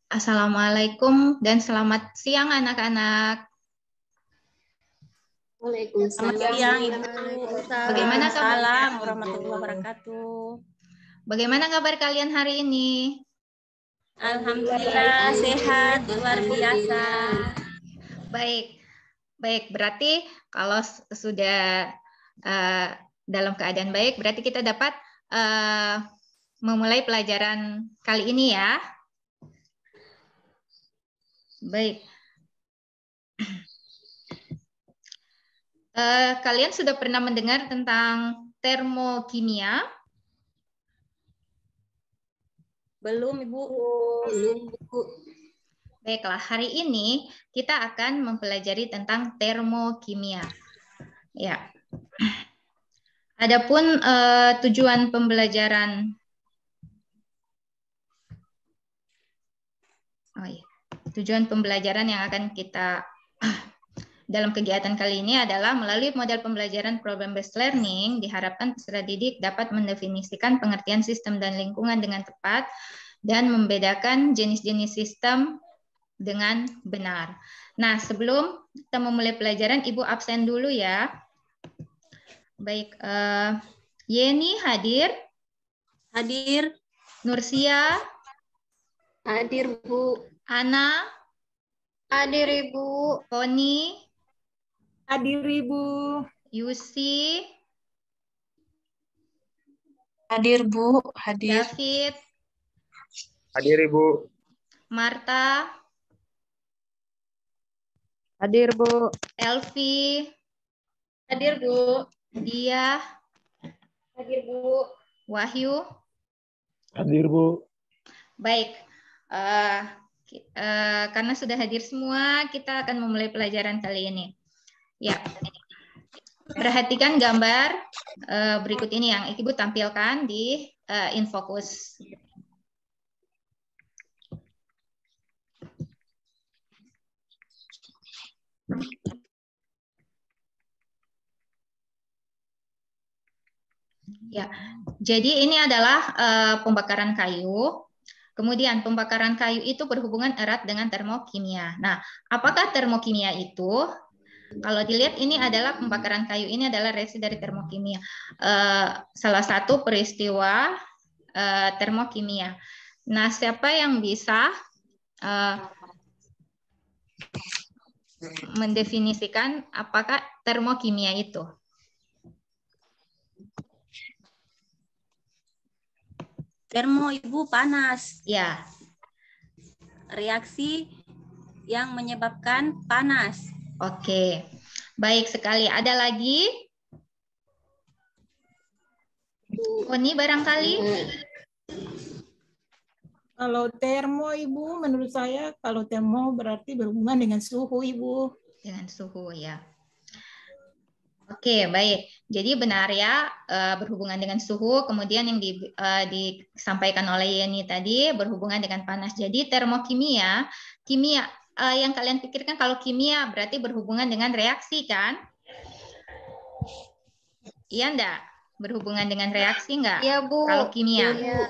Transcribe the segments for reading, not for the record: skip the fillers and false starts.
Assalamualaikum dan selamat siang anak-anak. Waalaikumsalam. Selamat siang Ibu. Bagaimana kabar? Waalaikumsalam warahmatullahi wabarakatuh. Bagaimana kabar kalian hari ini? Alhamdulillah sehat luar biasa. Baik, baik. Berarti kalau sudah dalam keadaan baik, berarti kita dapat memulai pelajaran kali ini ya. Baik. Kalian sudah pernah mendengar tentang termokimia? Belum, Ibu. Belum, Bu. Baiklah, hari ini kita akan mempelajari tentang termokimia. Ya. Adapun tujuan pembelajaran tujuan pembelajaran yang akan kita dalam kegiatan kali ini adalah melalui model pembelajaran problem-based learning, diharapkan peserta didik dapat mendefinisikan pengertian sistem dan lingkungan dengan tepat dan membedakan jenis-jenis sistem dengan benar. Nah, sebelum kita memulai pelajaran, Ibu absen dulu ya. Baik, Yeni hadir? Hadir. Nursia? Hadir, Bu. Ana? Hadir, Ibu. Koni? Hadir, Ibu. Yusi? Hadir, Bu. Hadir. David? Hadir, Ibu. Marta? Hadir, Bu. Elvi? Hadir, Bu. Dia? Hadir, Bu. Wahyu? Hadir, Bu. Baik, karena sudah hadir semua, kita akan memulai pelajaran kali ini. Ya, perhatikan gambar berikut ini yang Ibu tampilkan di InFocus. Ya, jadi ini adalah pembakaran kayu. Kemudian pembakaran kayu itu berhubungan erat dengan termokimia. Nah, apakah termokimia itu? Kalau dilihat ini adalah pembakaran kayu ini adalah reaksi dari termokimia. Salah satu peristiwa termokimia. Nah, siapa yang bisa mendefinisikan apakah termokimia itu? Termo, Ibu, panas. Ya. Reaksi yang menyebabkan panas. Oke. Baik sekali. Ada lagi? Koni barangkali? Kalau termo, Ibu, menurut saya kalau termo berarti berhubungan dengan suhu, Ibu. Dengan suhu, ya. Oke, baik. Jadi benar ya, berhubungan dengan suhu, kemudian yang disampaikan oleh Yeni tadi berhubungan dengan panas. Jadi termokimia, kimia, yang kalian pikirkan kalau kimia berarti berhubungan dengan reaksi kan? Iya enggak? Berhubungan dengan reaksi enggak? Iya, Bu. Kalau kimia. Iya.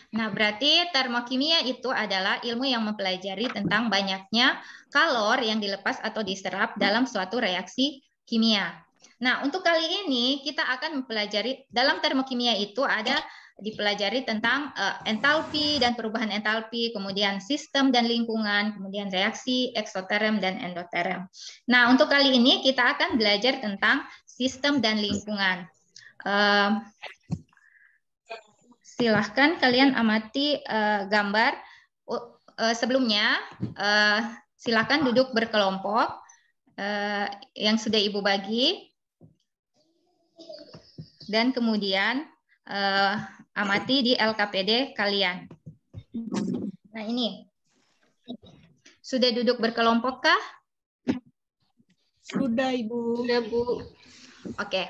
Nah, berarti termokimia itu adalah ilmu yang mempelajari tentang banyaknya kalor yang dilepas atau diserap dalam suatu reaksi kimia. Nah, untuk kali ini kita akan mempelajari dalam termokimia itu ada dipelajari tentang entalpi dan perubahan entalpi, kemudian sistem dan lingkungan, kemudian reaksi eksoterm dan endoterm. Nah, untuk kali ini kita akan belajar tentang sistem dan lingkungan. Silahkan kalian amati gambar. Sebelumnya, silahkan duduk berkelompok yang sudah Ibu bagi. Dan kemudian amati di LKPD kalian. Nah ini, sudah duduk berkelompokkah? Sudah, Ibu. Sudah, Bu. Oke.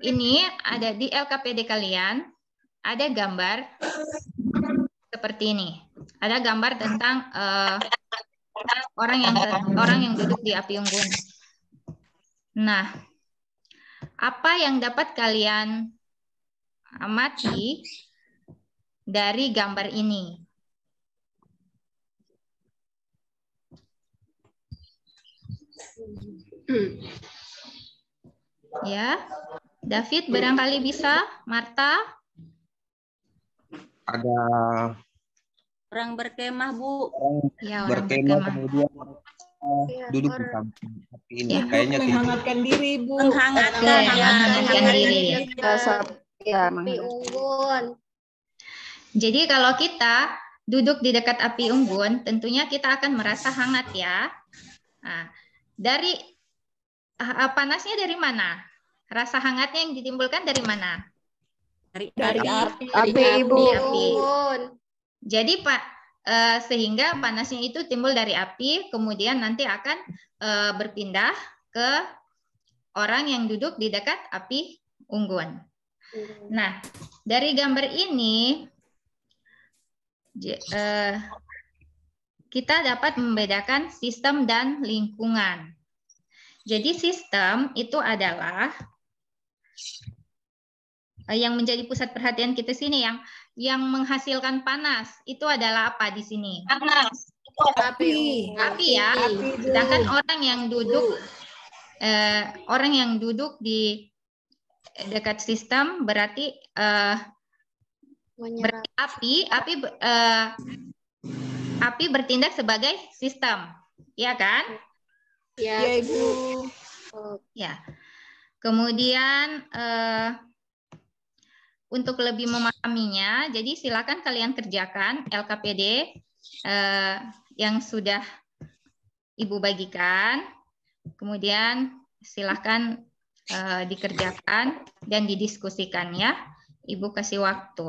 Ini ada di LKPD kalian, ada gambar seperti ini. Ada gambar tentang orang yang duduk di api unggun. Nah, apa yang dapat kalian amati dari gambar ini? Ya, David barangkali bisa. Marta? Ada Orang berkemah, Bu. orang Ya, orang berkemah berkemah. kemudian Ya, duduk di orang samping api ini. Ya. Kayaknya tidak. Menghangatkan diri, Bu. Menghangatkan, Oke, ya. menghangatkan diri. api unggun. Jadi kalau kita duduk di dekat api unggun, tentunya kita akan merasa hangat ya. Nah, dari panasnya dari mana? Rasa hangatnya yang ditimbulkan dari mana? Dari Dari Api Api. unggun. Jadi Pak, sehingga panasnya itu timbul dari api, kemudian nanti akan berpindah ke orang yang duduk di dekat api unggun. Nah, dari gambar ini kita dapat membedakan sistem dan lingkungan. Jadi sistem itu adalah yang menjadi pusat perhatian kita sini, yang menghasilkan panas itu adalah apa di sini? Panas. Api. Api ya. Api, Bu. Sedangkan orang yang duduk di dekat sistem berarti Menyerap. api bertindak sebagai sistem, ya kan? Ya, Ya, Ibu. Ya. Kemudian untuk lebih memahaminya, jadi silakan kalian kerjakan LKPD yang sudah Ibu bagikan. Kemudian silakan dikerjakan dan didiskusikan ya. Ibu kasih waktu.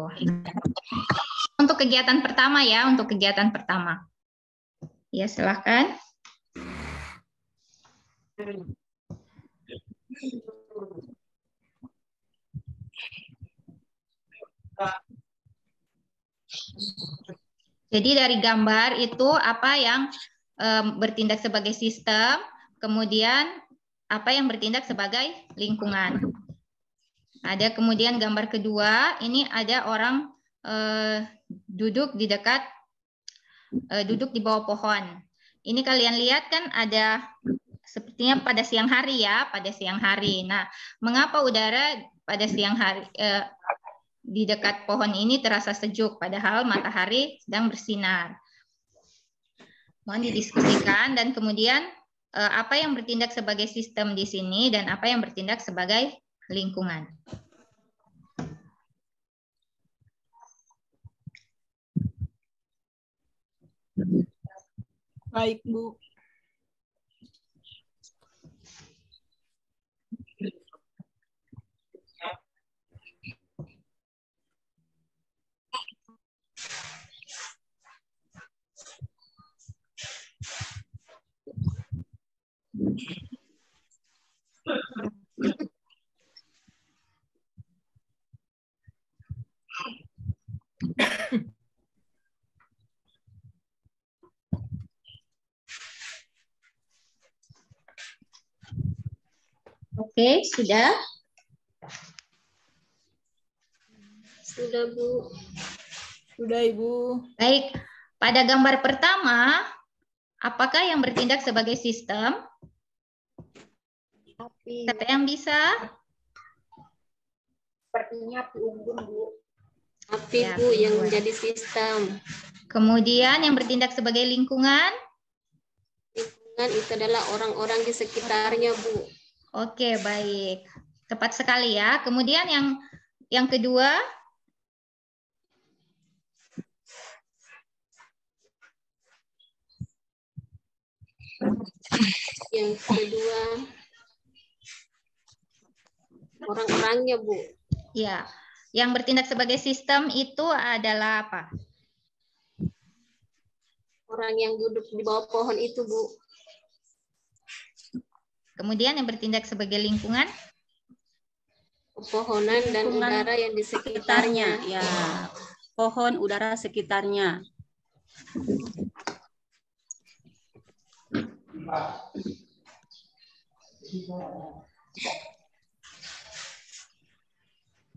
Untuk kegiatan pertama ya, untuk kegiatan pertama. Ya, silakan. Jadi dari gambar itu apa yang bertindak sebagai sistem, kemudian apa yang bertindak sebagai lingkungan. Ada kemudian gambar kedua, ini ada orang duduk di bawah pohon. Ini kalian lihat kan ada sepertinya pada siang hari ya, pada siang hari. Nah, mengapa udara pada siang hari di dekat pohon ini terasa sejuk, padahal matahari sedang bersinar? Mohon didiskusikan dan kemudian apa yang bertindak sebagai sistem di sini dan apa yang bertindak sebagai lingkungan. Baik, Bu. Oke, sudah? Sudah, Bu. Sudah, Ibu. Baik, pada gambar pertama, apakah yang bertindak sebagai sistem? Api. Siapa yang bisa? Sepertinya api unggun, Bu. Api, Ya, Bu, yang unggun. menjadi sistem. Kemudian yang bertindak sebagai lingkungan? Lingkungan itu adalah orang-orang di sekitarnya, Bu. Oke, baik. Tepat sekali ya. Kemudian yang kedua? Yang kedua, orang-orangnya, Bu. Ya, yang bertindak sebagai sistem itu adalah apa? Orang yang duduk di bawah pohon itu, Bu. Kemudian yang bertindak sebagai lingkungan? Pepohonan dan Lingkungan udara yang di sekitarnya. sekitarnya, ya. Pohon, udara sekitarnya.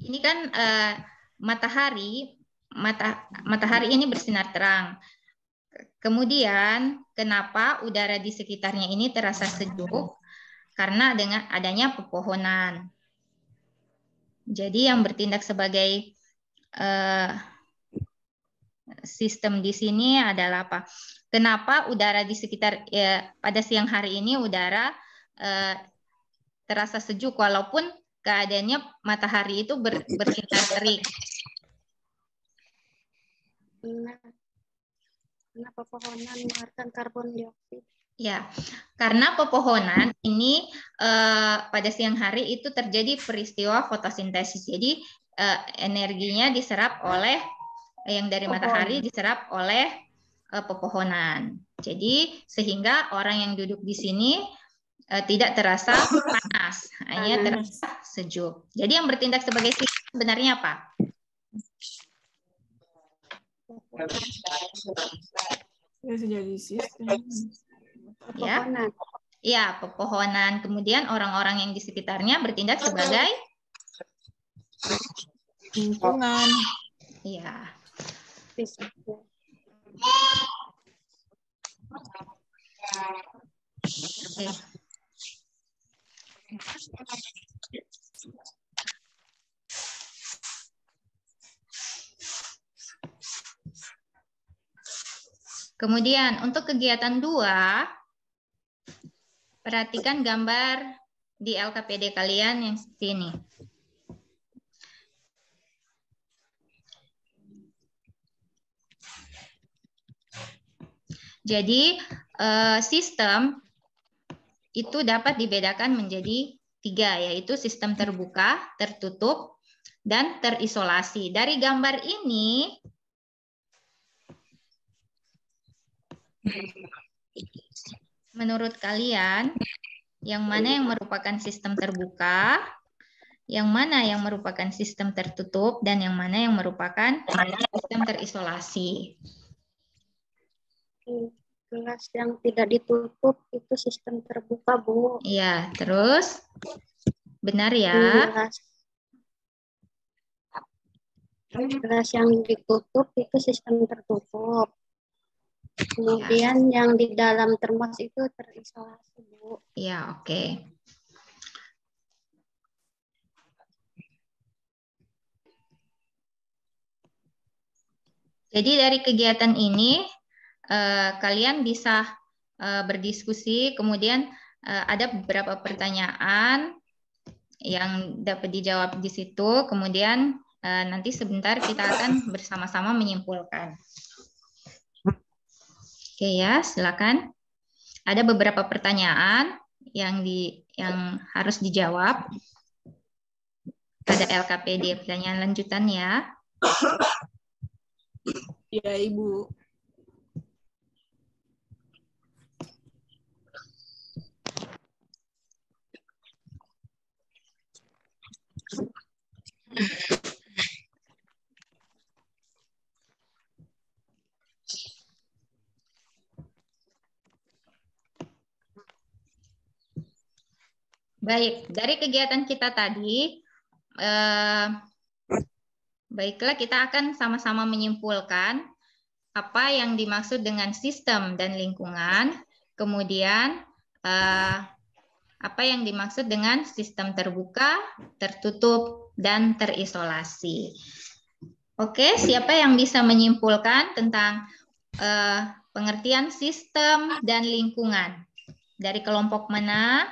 Ini kan matahari ini bersinar terang. Kemudian kenapa udara di sekitarnya ini terasa sejuk? karena dengan adanya pepohonan. Jadi yang bertindak sebagai sistem di sini adalah apa? Kenapa udara di sekitar pada siang hari ini udara terasa sejuk walaupun keadaannya matahari itu bersinar terik? Karena pepohonan mengeluarkan karbon dioksida. Ya, karena pepohonan ini pada siang hari itu terjadi peristiwa fotosintesis. Jadi energinya diserap oleh yang dari matahari diserap oleh pepohonan. Jadi sehingga orang yang duduk di sini tidak terasa panas, hanya terasa sejuk. Jadi yang bertindak sebagai sistem sebenarnya apa? Jadi sistem. Pepohonan. Ya, pepohonan. Kemudian orang-orang yang di sekitarnya bertindak sebagai Lingkungan. ya. Oke. Kemudian untuk kegiatan 2, perhatikan gambar di LKPD kalian yang seperti ini. Jadi sistem itu dapat dibedakan menjadi 3, yaitu sistem terbuka, tertutup, dan terisolasi. Dari gambar ini, menurut kalian, yang mana yang merupakan sistem terbuka, yang mana yang merupakan sistem tertutup, dan yang mana yang merupakan sistem terisolasi? Gelas yang tidak ditutup itu sistem terbuka, Bu. Iya, terus benar ya? Gelas yang ditutup itu sistem tertutup. Kemudian yang di dalam termos itu terisolasi, Bu. Iya, oke. Jadi dari kegiatan ini kalian bisa berdiskusi, kemudian ada beberapa pertanyaan yang dapat dijawab di situ, kemudian nanti sebentar kita akan bersama-sama menyimpulkan. Oke ya, silakan. Ada beberapa pertanyaan yang harus dijawab. Ada LKPD, pertanyaan lanjutan ya. Ya, Ibu. Baik, dari kegiatan kita tadi, baiklah kita akan sama-sama menyimpulkan apa yang dimaksud dengan sistem dan lingkungan, kemudian apa yang dimaksud dengan sistem terbuka, tertutup, dan terisolasi. Oke, siapa yang bisa menyimpulkan tentang pengertian sistem dan lingkungan? Dari kelompok mana?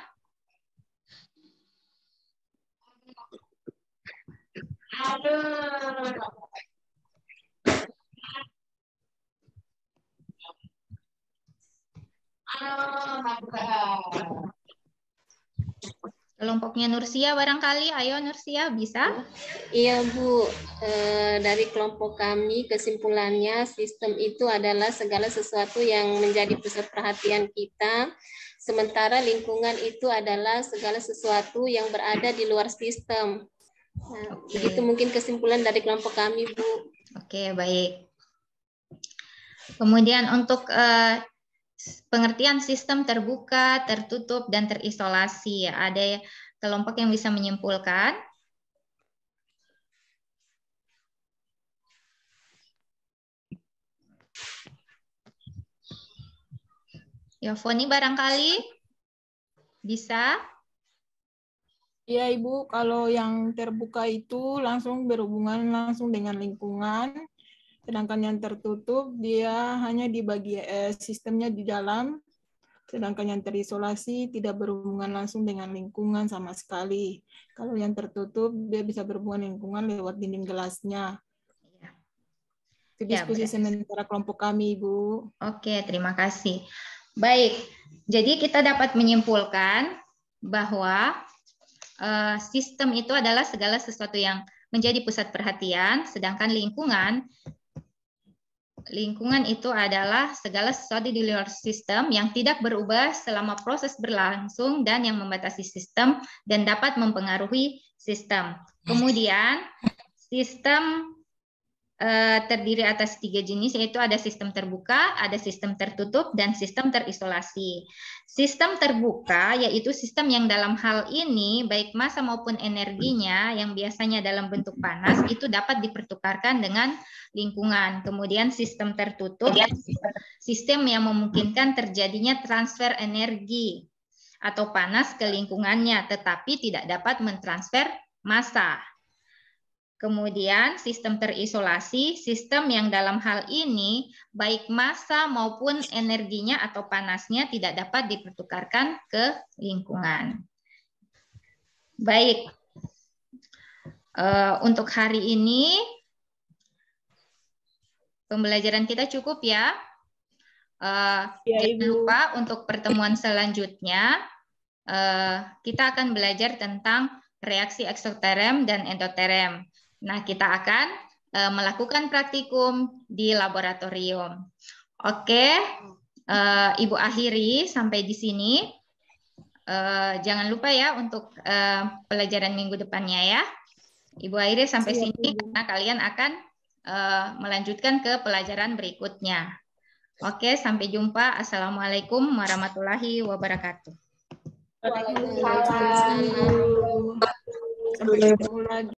Kelompoknya Nursia barangkali. Ayo Nursia, bisa? Iya, Bu. Dari kelompok kami kesimpulannya sistem itu adalah segala sesuatu yang menjadi pusat perhatian kita, sementara lingkungan itu adalah segala sesuatu yang berada di luar sistem. Nah, begitu mungkin kesimpulan dari kelompok kami, Bu. Oke, baik. Kemudian untuk pengertian sistem terbuka, tertutup, dan terisolasi. Ada kelompok yang bisa menyimpulkan? Yovoni barangkali? Bisa? Iya Ibu, kalau yang terbuka itu langsung berhubungan langsung dengan lingkungan, sedangkan yang tertutup dia hanya di sistemnya di dalam, sedangkan yang terisolasi tidak berhubungan langsung dengan lingkungan sama sekali. Kalau yang tertutup dia bisa berhubungan lingkungan lewat dinding gelasnya. Itu diskusi sementara kelompok kami, Ibu. Oke, terima kasih. Baik, jadi kita dapat menyimpulkan bahwa sistem itu adalah segala sesuatu yang menjadi pusat perhatian, sedangkan lingkungan itu adalah segala sesuatu di luar sistem yang tidak berubah selama proses berlangsung dan yang membatasi sistem dan dapat mempengaruhi sistem. Kemudian sistem terdiri atas 3 jenis, yaitu ada sistem terbuka, ada sistem tertutup, dan sistem terisolasi. Sistem terbuka yaitu sistem yang dalam hal ini baik massa maupun energinya yang biasanya dalam bentuk panas itu dapat dipertukarkan dengan lingkungan. Kemudian sistem tertutup, sistem yang memungkinkan terjadinya transfer energi atau panas ke lingkungannya, tetapi tidak dapat mentransfer massa. Kemudian sistem terisolasi, sistem yang dalam hal ini baik massa maupun energinya atau panasnya tidak dapat dipertukarkan ke lingkungan. Baik, untuk hari ini pembelajaran kita cukup ya. Jangan lupa untuk pertemuan selanjutnya kita akan belajar tentang reaksi eksoterem dan endoterem. Nah, kita akan melakukan praktikum di laboratorium. Oke, Ibu akhiri sampai di sini. Jangan lupa ya untuk pelajaran minggu depannya ya. Ibu akhiri sampai sini karena kalian akan melanjutkan ke pelajaran berikutnya. Oke, sampai jumpa. Assalamualaikum warahmatullahi wabarakatuh. Waalaikumsalam. Sampai ketemu lagi.